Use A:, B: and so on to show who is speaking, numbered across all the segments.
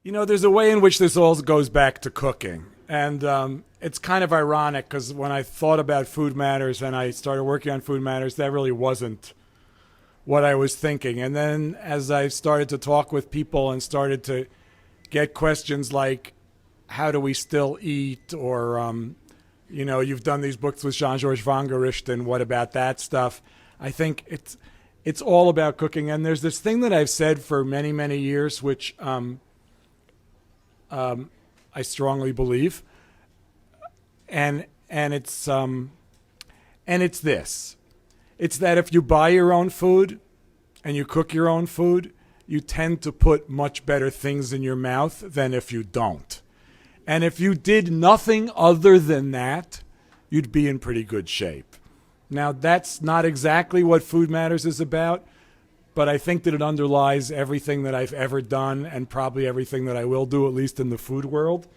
A: You know, there's a way in which this all goes back to cooking. And it's kind of ironic because when I thought about Food Matters and I started working on Food Matters, that really wasn't what I was thinking. And then as I started to talk with people and started to get questions like, how do we still eat? Or, you've done these books with Jean-Georges Vongerichten. What about that stuff? I think it's all about cooking. And there's this thing that I've said for many, many years, which I strongly believe, and it's this: it's that if you buy your own food and you cook your own food, you tend to put much better things in your mouth than if you don't. And if you did nothing other than that, you'd be in pretty good shape. Now, that's not exactly what Food Matters is about, but I think that it underlies everything that I've ever done and probably everything that I will do, at least in the food world.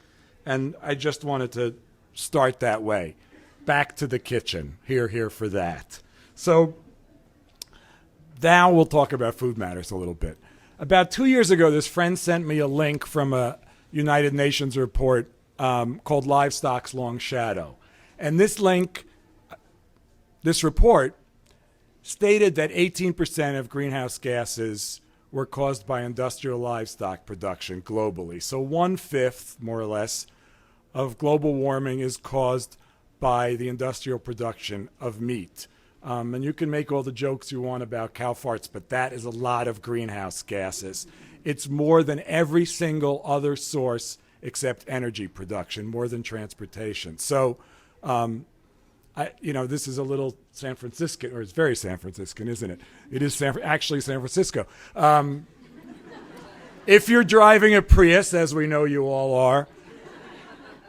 A: And I just wanted to start that way. Back to the kitchen. Here for that. So now we'll talk about Food Matters a little bit. About 2 years ago, this friend sent me a link from a United Nations report called Livestock's Long Shadow. And this report stated that 18% of greenhouse gases were caused by industrial livestock production globally. So 1/5, more or less, of global warming is caused by the industrial production of meat. And you can make all the jokes you want about cow farts, but that is a lot of greenhouse gases. It's more than every single other source except energy production, more than transportation. So, this is a little San Franciscan, or it's very San Franciscan, isn't it? It is actually San Francisco. If you're driving a Prius, as we know you all are,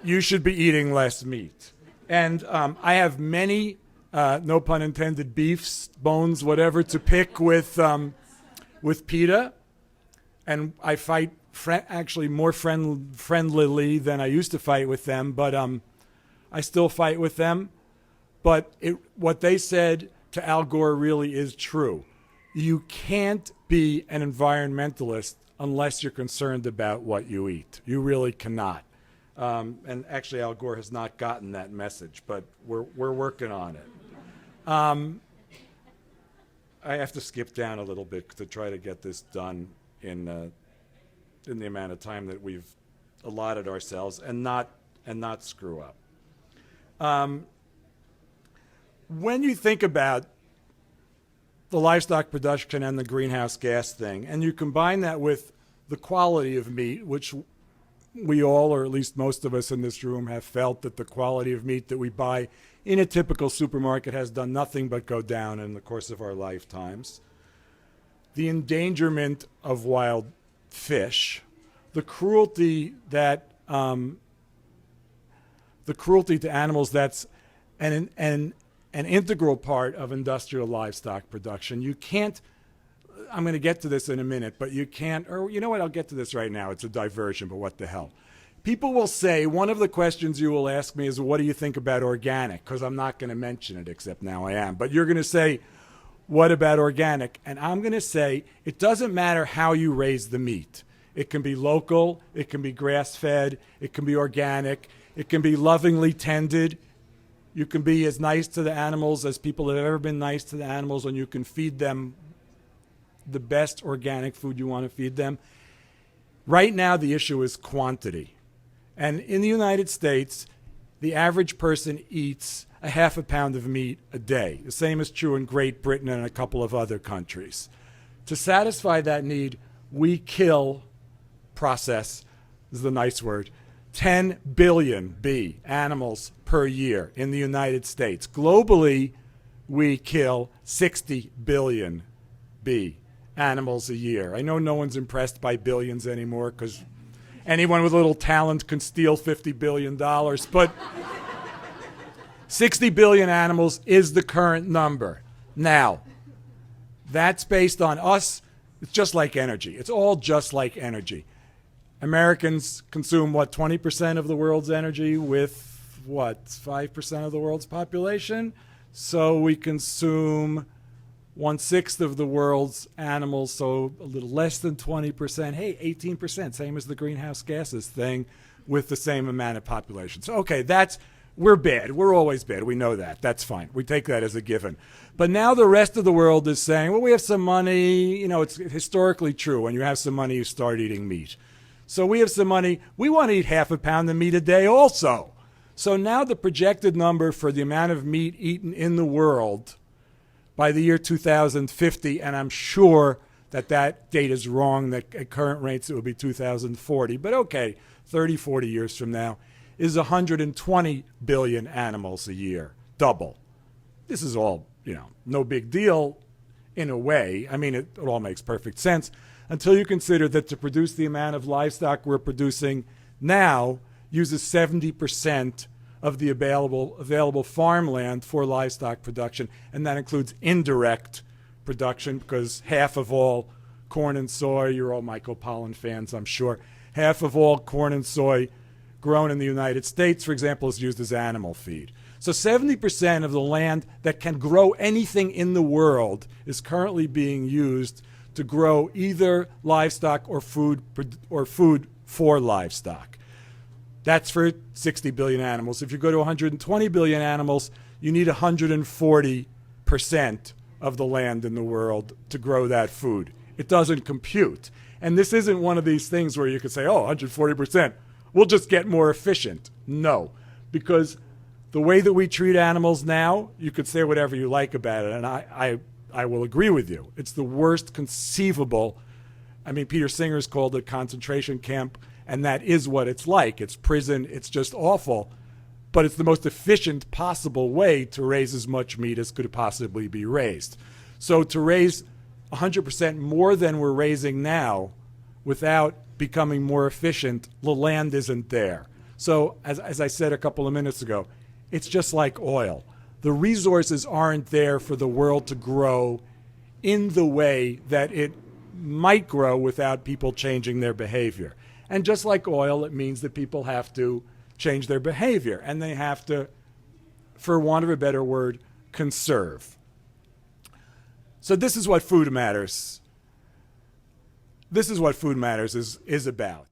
A: you should be eating less meat. And I have many, no pun intended, beefs, bones, whatever, to pick with PETA. And I fight actually more friendlily than I used to fight with them, but I still fight with them. But what they said to Al Gore really is true. You can't be an environmentalist unless you're concerned about what you eat. You really cannot. And actually, Al Gore has not gotten that message, but we're working on it. I have to skip down a little bit to try to get this done in the amount of time that we've allotted ourselves, and not screw up. When you think about the livestock production and the greenhouse gas thing, and you combine that with the quality of meat, which we all, or at least most of us in this room, have felt that the quality of meat that we buy in a typical supermarket has done nothing but go down in the course of our lifetimes. The endangerment of wild fish, the cruelty to animals that's an integral part of industrial livestock production. You can't, I'm going to get to this in a minute, but you can't, or you know what, I'll get to this right now. It's a diversion, but what the hell. People will say, one of the questions you will ask me is, what do you think about organic? Because I'm not going to mention it, except now I am. But you're going to say, what about organic? And I'm going to say, it doesn't matter how you raise the meat. It can be local, it can be grass-fed, it can be organic, it can be lovingly tended. You can be as nice to the animals as people have ever been nice to the animals, and you can feed them the best organic food you want to feed them. Right now, the issue is quantity. And in the United States, the average person eats a half a pound of meat a day. The same is true in Great Britain and a couple of other countries. To satisfy that need, we process is the nice word, 10 billion animals per year in the United States. Globally, we kill 60 billion animals a year. I know no one's impressed by billions anymore because anyone with a little talent can steal $50 billion, but 60 billion animals is the current number. Now, that's based on us. It's just like energy. It's all just like energy. Americans consume, 20% of the world's energy with, 5% of the world's population? So we consume 1/6 of the world's animals, so a little less than 20%. Hey, 18%, same as the greenhouse gases thing with the same amount of population. So, okay, we're bad. We're always bad. We know that. That's fine. We take that as a given. But now the rest of the world is saying, well, we have some money. You know, it's historically true. When you have some money, you start eating meat. So we have some money. We want to eat half a pound of meat a day also. So now the projected number for the amount of meat eaten in the world by the year 2050, and I'm sure that date is wrong, that at current rates it would be 2040, but okay, 30, 40 years from now, is 120 billion animals a year, double. This is all, no big deal in a way. I mean, it all makes perfect sense until you consider that to produce the amount of livestock we're producing now uses 70% of the available farmland for livestock production, and that includes indirect production because half of all corn and soy, you're all Michael Pollan fans, I'm sure, half of all corn and soy grown in the United States, for example, is used as animal feed. So 70% of the land that can grow anything in the world is currently being used to grow either livestock or food for livestock. That's for 60 billion animals. If you go to 120 billion animals, you need 140% of the land in the world to grow that food. It doesn't compute. And this isn't one of these things where you could say, 140%, we'll just get more efficient. No, because the way that we treat animals now, you could say whatever you like about it, and I will agree with you. It's the worst conceivable. I mean, Peter Singer's called it concentration camp, and that is what it's like. It's prison. It's just awful. But it's the most efficient possible way to raise as much meat as could possibly be raised. So to raise 100% more than we're raising now without becoming more efficient, the land isn't there. So as I said a couple of minutes ago, it's just like oil. The resources aren't there for the world to grow in the way that it might grow without people changing their behavior. And just like oil, it means that people have to change their behavior, and they have to, for want of a better word, conserve. So this is what food matters. This is what food matters is about.